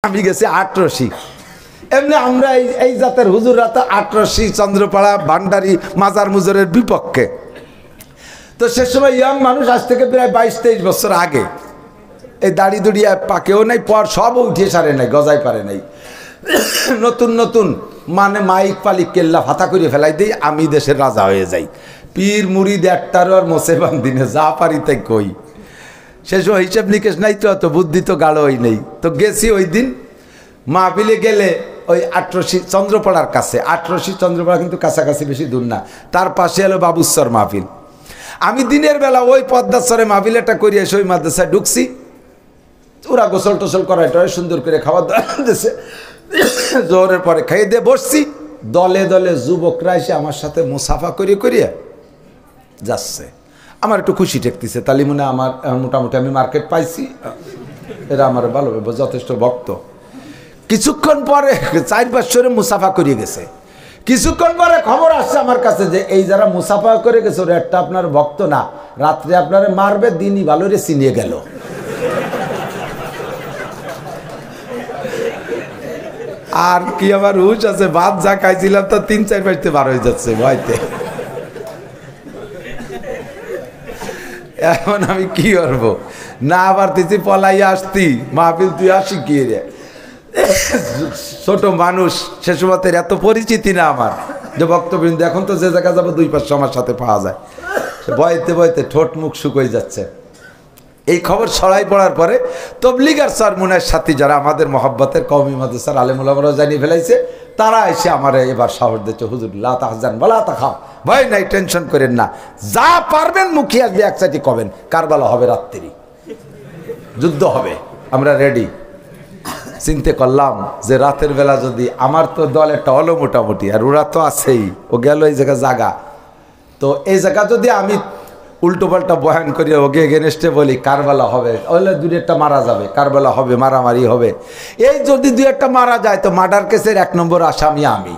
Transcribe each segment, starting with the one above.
আমি গেছি আটরশি। এমনি আমরা এই জাতের হুজুররা তো আটরশি, চন্দ্রপাড়া, ভান্ডারি, মাজার মুজরের বিপক্ষে। তো সে সময় ইয়াং মানুষ, আজ থেকে প্রায় 22-23 বছর আগে, এই দাড়ি দুড়িয়া পাকেও নাই, পর সবও উঠিয়ে সারে নাই, গজাই পারে নাই। নতুন নতুন মানে মাইক পালিক কেল্লা ফাতা করে ফেলাই দিই, আমি দেশের রাজা হয়ে যাই। পীর মুরিদ একটারও আর মোসেবান দিনে যা পারি তাই কই। শেষ হিসেব নিকেশ নাই, তো অত বুদ্ধি তো গাঢ়ই নেই। তো গেছি ওই দিন মাহফিলে গেলে ওই আটরশি চন্দ্রপাড়ার কাছে, আটরশি চন্দ্রপাড়া কিন্তু কাছাকাছি, বেশি দূর না। তার পাশে এলো বাবুশ্বর মাহফিল। আমি দিনের বেলা ওই পদ্মাশ্বরে মাহফিলটা করি এসে ওই মাদ্রাসায় ঢুকছি। ওরা গোসল টোসল করায় টয় সুন্দর করে খাবার দাবার দিয়েছে। জোরের পরে খাইয়ে দিয়ে বসছি, দলে দলে যুবকরা এসে আমার সাথে মুসাফা করিয়ে করিয়ে যাচ্ছে। আমার একটু খুশি ঠেকতেছে, তালি মনে আমার মোটামুটি আমি মার্কেট পাইছি, এরা আমার ভালোভাবে যথেষ্ট ভক্ত। কিছুক্ষণ পরে 4-5 মুসাফা করিয়ে গেছে। কিছুক্ষণ পরে খবর আসছে আমার কাছে যে এই যারা মুসাফা করে গেছে ওরা একটা আপনার ভক্ত না, রাত্রে আপনারা মারবে, দিনই ভালো রে চিনিয়ে গেল। আর কি আবার হুশ আছে, ভাত যা খাইছিলাম তো 3-4 বাজতে বার হয়ে যাচ্ছে ভয়তে। এখন আমি কি করবো, না পারতেছি, পলাই আসতি মাহফিল, তুই আসি কি রে, ছোট মানুষ, সে সময় এত পরিচিতি না আমার যে বক্তবৃন্দ। এখন তো যে জায়গা যাবো 2-5 আমার সাথে পাওয়া যায়। বইতে বইতে ঠোঁট মুখ শুকিয়ে যাচ্ছে। এই খবর ছড়াই পড়ার পরে তবলিগার সরমুনের সাথী যারা আমাদের মহব্বতের কওমি মাদ্রাসার আলেম ওলামারা জানিয়ে ফেলাইছে, তারা এসে আমার এবার সাহস দিচ্ছে, হুজুর লা তাহজান ওয়ালা তাখাফ, ভয় নাই, টেনশন করেন না, যা পারবেন মুখিয়ে আসবে, একসাথে কবেন, কারবালা হবে রাত্রি, যুদ্ধ হবে, আমরা রেডি। চিন্তা করলাম যে রাতের বেলা যদি আমার তো দল একটা হলো মোটামুটি, আর ওরা তো আছেই, ও গেল এই জায়গা, তো এই জায়গা যদি আমি উল্টো পাল্টা বয়ান করি, ওকে এগেনস্টে বলি কারবালা হবে, ওইলে 2-1টা মারা যাবে, কারবালা হবে, মারামারি হবে। এই যদি 2-1টা মারা যায় তো মার্ডার কেসের 1 নম্বর আসামি আমি,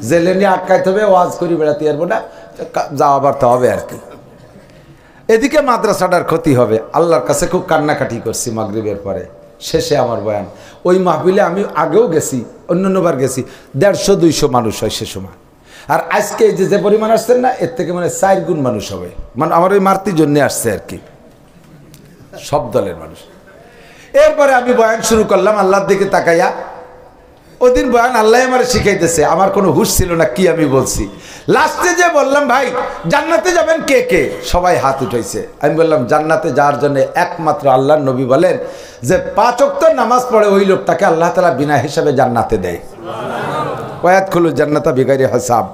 জেলে নিয়ে আটকাইতে হবে, ওয়াজ করি বেড়াতে পারবো না, যাওয়াবার তো হবে আর কি। এদিকে মাদ্রাসাটার ক্ষতি হবে। আল্লাহর কাছে খুব কান্নাকাটি করছি মাগরিবের পরে। শেষে আমার বয়ান, ওই মাহফিলে আমি আগেও গেছি, অন্যান্যবার গেছি, 150-200 মানুষ হয় সে সময়। আর আজকে এই যে পরিমাণ আসছেন না, এর থেকে মানে 4 গুণ মানুষ হবে, মানে আমার ওই মারতির জন্য আসছে আর কি, সব দলের মানুষ। এরপরে আমি বয়ান শুরু করলাম আল্লাহর দিকে তাকাইয়া। ওদিন বয়ান আল্লাহ আমার শিখাইতেছে, আমার কোনো হুশ ছিল না কি আমি বলছি। লাস্টে যে বললাম ভাই জান্নাতে যাবেন কে কে, সবাই হাত উঠাইছে। আমি বললাম জান্নাতে যাওয়ার জন্য একমাত্র আল্লাহর নবী বলেন যে 5 ওয়াক্ত নামাজ পড়ে ওই লোকটাকে আল্লাহ তাআলা বিনা হিসাবে জান্নাতে দেয়। ওয়ায়াদখুলু জান্নাতা বিগাইরি হিসাব।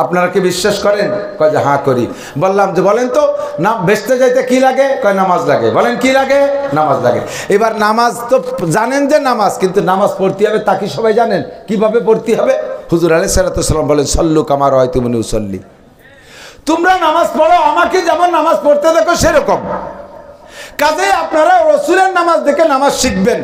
আপনারা কি বিশ্বাস করেন? কয় যে হ্যাঁ করি। বললাম যে বলেন তো না, বেচতে যাইতে কি লাগে? কয় নামাজ লাগে। বলেন কি লাগে? নামাজ লাগে। এবার নামাজ তো জানেন যে নামাজ, কিন্তু নামাজ পড়তে হবে তা কি সবাই জানেন? কিভাবে পড়তে হবে? হুজুর আলাইহিস সালাতু ওয়াস সালাম বলেন সল্লু কামা রাআইতুমুনি উসাল্লি, তোমরা নামাজ পড়ো আমাকে যেমন নামাজ পড়তে দেখো সেরকম। কাজে আপনারা রাসূলের নামাজ দেখে নামাজ শিখবেন।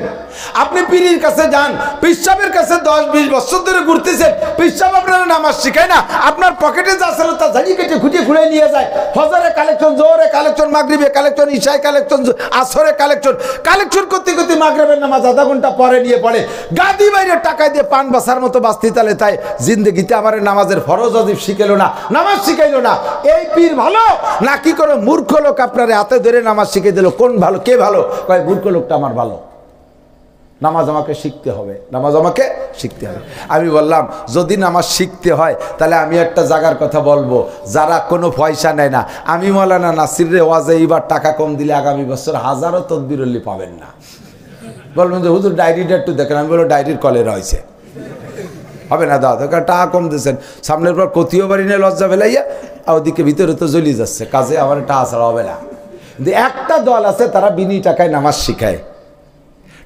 আপনি পীরের কাছে যান, পিসাবের কাছে 10-20 বছর ধরে ঘুরতেছেন, পিসাব আপনারা নামাজ শিখায় না, আপনার পকেটে যা ছিল তা ঝাড়ি কেটে খুঁটিয়ে খুঁড়ে নিয়ে যায়। ফজরে কালেকশন, জোহরে কালেকশন, মাগরিবে কালেকশন, ইশায় কালেকশন, আসরে কালেকশন করতে করতে মাগরিবের নামাজ আধা ঘন্টা পরে নিয়ে পড়ে গাদি বাইরে টাকা দিয়ে পান বাসার মতো বাস্তি তালে। তাই জিন্দগিতে আমার নামাজের ফরজ ওয়াজিব শিখাইলো না, নামাজ শিখাইলো না। এই পীর ভালো নাকি কোনো মূর্খ লোক আপনার হাতে ধরে নামাজ শিখিয়ে দিল? কোন ভালো, কে ভালো? কয় মূর্খ লোকটা আমার ভালো। নামাজ আমাকে শিখতে হবে, নামাজ আমাকে শিখতে হবে। আমি বললাম যদি নামাজ শিখতে হয় তাহলে আমি একটা জায়গার কথা বলবো, যারা কোনো পয়সা নেয় না। আমি মৌলানা নাসিরের ওয়াজে এইবার টাকা কম দিলে আগামী বছর 1000 তদবিরলি পাবেন না। বলবেন যে হুজুর ডায়েরিটা একটু দেখেন। আমি বলবো ডায়েরির কলে রয়েছে, হবে না দাদা, টাকা কম দিয়েছেন, সামনের পর কতিও বাড়ি নিয়ে লজ্জা ফেলাইয়া, আর ওদিকে ভিতরে তো জ্বলি যাচ্ছে, কাজে আমার টাকা ছাড়া হবে না। কিন্তু একটা দল আছে তারা বিনি টাকায় নামাজ শিখায়,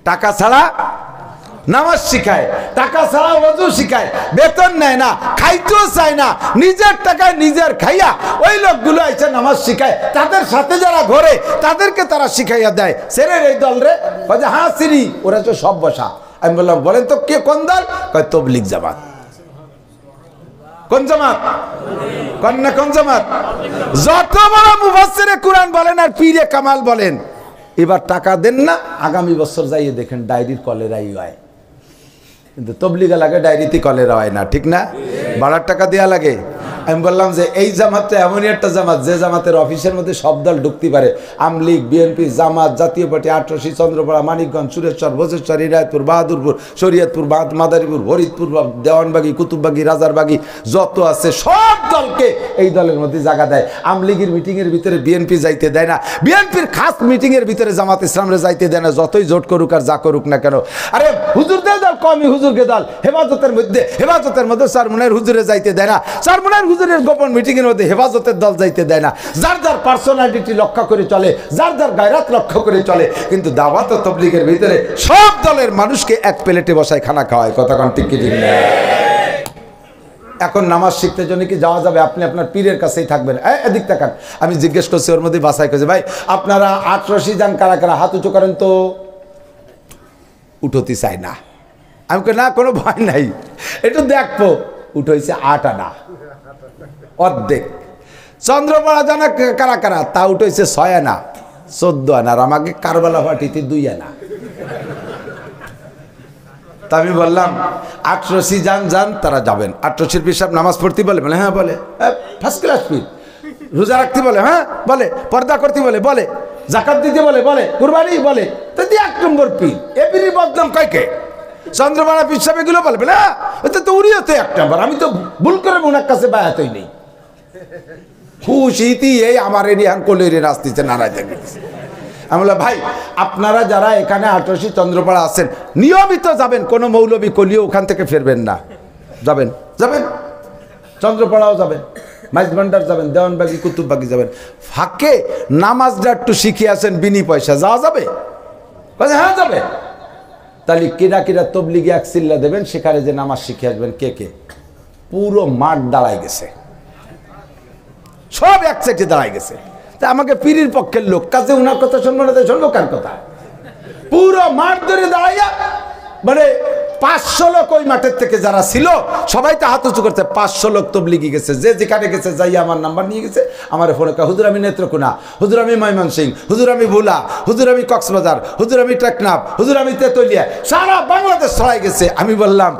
টাকা ছাড়া নামাজ শিখায়, টাকা ছাড়া ওযু শিখায়, বেতন নেয় না, খাইতেও চায় না, নিজের টাকায় নিজের খাইয়া ওই লোকগুলো এসে নামাজ শিখায়। তাদের সাথে যারা ঘরে তাদেরকে তারা শিখাইয়া দেয়। সেরের এই দল রে, হ্যাঁ সিরি, ওরা তো সব বসা। আমি বললাম বলেন তো কে কোন দল? কয় তবলিগ জামাত। কোন জামাত? কন্যা কোন জামাত? যত বড় মুফাসসিরে কুরআন বলেন আর পীরে কামাল বলেন, এবার টাকা দেন না, আগামী বছর যাইয়ে দেখেন ডায়েরির কলেরাই হয়। কিন্তু তবলিগ লাগে ডায়েরিতে কলেরা হয় না, ঠিক না? ভাড়ার টাকা দেওয়া লাগে। আমি বললাম যে এই জামাতটা এমনই একটা জামাত যে জামাতের অফিসের মধ্যে সব দল ঢুকতে পারে। আমলিগ, বিএনপি, জামাত, জাতীয় পার্টি, আটরশি, চন্দ্রপাড়া, মানিকগঞ্জ, সুরেশ্বর, বজেশ্বর, হিরায়তপুর, বাহাদুরপুর, শরীয়তপুর, মাদারীপুর, ফরিদপুর, দেওয়ানবাগি, কুতুববাগি, রাজারবাগি যত আছে সব দলকে এই দলের মধ্যে জায়গা দেয়। আমলিগের মিটিংয়ের ভিতরে বিএনপি যাইতে দেয় না, বিএনপির খাস মিটিংয়ের ভিতরে জামাত ইসলামরে যাইতে দেয় না, যতই জোট করুক আর যা করুক না কেন। আরে হুজুরদের দল কমই হুজুরকে দল, হেফাজতের মধ্যে চারমুনার হুজুরে যাইতে দেয় না, চারমুনার হুজুরের গোপন মিটিংয়ের মধ্যে হেফাজতের দল যাইতে দেয় না। যার যার পার্সোনালিটি লক্ষ্য করে চলে, যার যার গায়রাত লক্ষ্য করে চলে। কিন্তু দাওয়াত ও তাবলীগের ভিতরে সব দলের মানুষকে এক প্লেটে বসায় খানা খাওয়ায়। কথা কোন ঠিক কি ঠিক না? এখন নামাজ শিখতে জন্য কি যাওয়া যাবে? আপনি আপনার পীরের কাছেই থাকবেন। এদিক তাকান। আমি জিজ্ঞেস করছি, ওর মধ্যে বাছাই করছি, ভাই আপনারা আটরশি যান কারা কারা, হাত উঁচু করেন তো। উঠতে চাই না। আমি না, কোনো ভয় নাই, একটু দেখবো। উঠেছে 8 আনা, অর্ধেক। চন্দ্রপাড়া জানা কারা কারা, তা উঠেছে 6 আনা, 14 আনা। আর আমাকে কারবালা পার্টিতে 2 আনা। তা আমি বললাম আটরশি যান তারা যাবেন। আটরশির পীর সাহেব নামাজ পড়তে বলে? বলে হ্যাঁ বলে। ফার্স্ট ক্লাস পীর। রোজা রাখতে বলে? হ্যাঁ বলে। পর্দা করতে বলে। জাকাত দিতে বলে। কুরবানি বলে। তো 1 নম্বর পীর। এ পীরের বদনাম কয়কে? চন্দ্রপাড়া পীর সাহেব এগুলো বলে না, তো উড়িয়ে তো 1 নম্বর। আমি তো ভুল করে ওনার কাছে বায়াতই নেই। খুশিতি এই আমার এরিয়ান কলেরে রাস্তিতে নাড়াই থাকে। আমি বললাম ভাই আপনারা যারা এখানে আটরশি চন্দ্রপাড়া আছেন নিয়মিত যাবেন, কোনো মৌলবী কলিও ওখান থেকে ফেরবেন না। যাবেন চন্দ্রপাড়াও যাবেন, মাইজভান্ডার যাবেন, দেওয়ানবাগি, কুতুববাগি যাবেন। ফাঁকে নামাজটা একটু শিখে আসেন, বিনি পয়সা যাওয়া যাবে? হ্যাঁ যাবে। তাহলে কিরা তবলিগে 1 চিল্লা দেবেন, সেখানে যে নামাজ শিখে আসবেন। কে পুরো মাঠ দাঁড়ায় গেছে, সব এক সাইডে দাঁড়ায় গেছে। তা আমাকে পীরের পক্ষের লোক, কাজে উনার কথা শুনবো না, শুনবো কার কথা? পুরো মাঠ ধরে দাঁড়াইয়া মানে 500 লোক ওই মাঠের থেকে যারা ছিল সবাই তো হাত উঁচু করছে। 500 লোক তবলিগি গেছে, যে যেখানে গেছে যাইয়া আমার নাম্বার নিয়ে গেছে, আমার ফোনে হুজুর আমি নেত্রকোনা, হুজুর আমি ময়মনসিংহ, হুজুর আমি ভোলা, হুজুর আমি কক্সবাজার, হুজুর আমি টেকনাফ, হুজুর আমি তেতুলিয়া, সারা বাংলাদেশ ছড়াই গেছে। আমি বললাম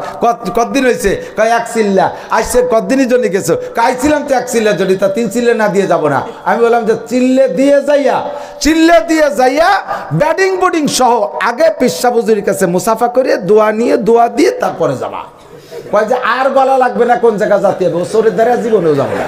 কতদিন হয়েছে? কয় 1 চিল্লা। আসছে কতদিনের জন্য গেছো? আইছিলাম তো 1 চিল্লার জন্য, তা 3 চিল্লা না দিয়ে যাবো না। আমি বললাম যে চিল্লে দিয়ে যাইয়া ব্যাটিং বোর্ডিং সহ আগে পিসা হুজুরের কাছে মুসাফা করে দোয়া দিয়ে তারপরে যাবা। কয় যে আর বলা লাগবে না কোন জায়গা যাতে হবে, ওসরের দ্বারা জীবনেও যাবো না।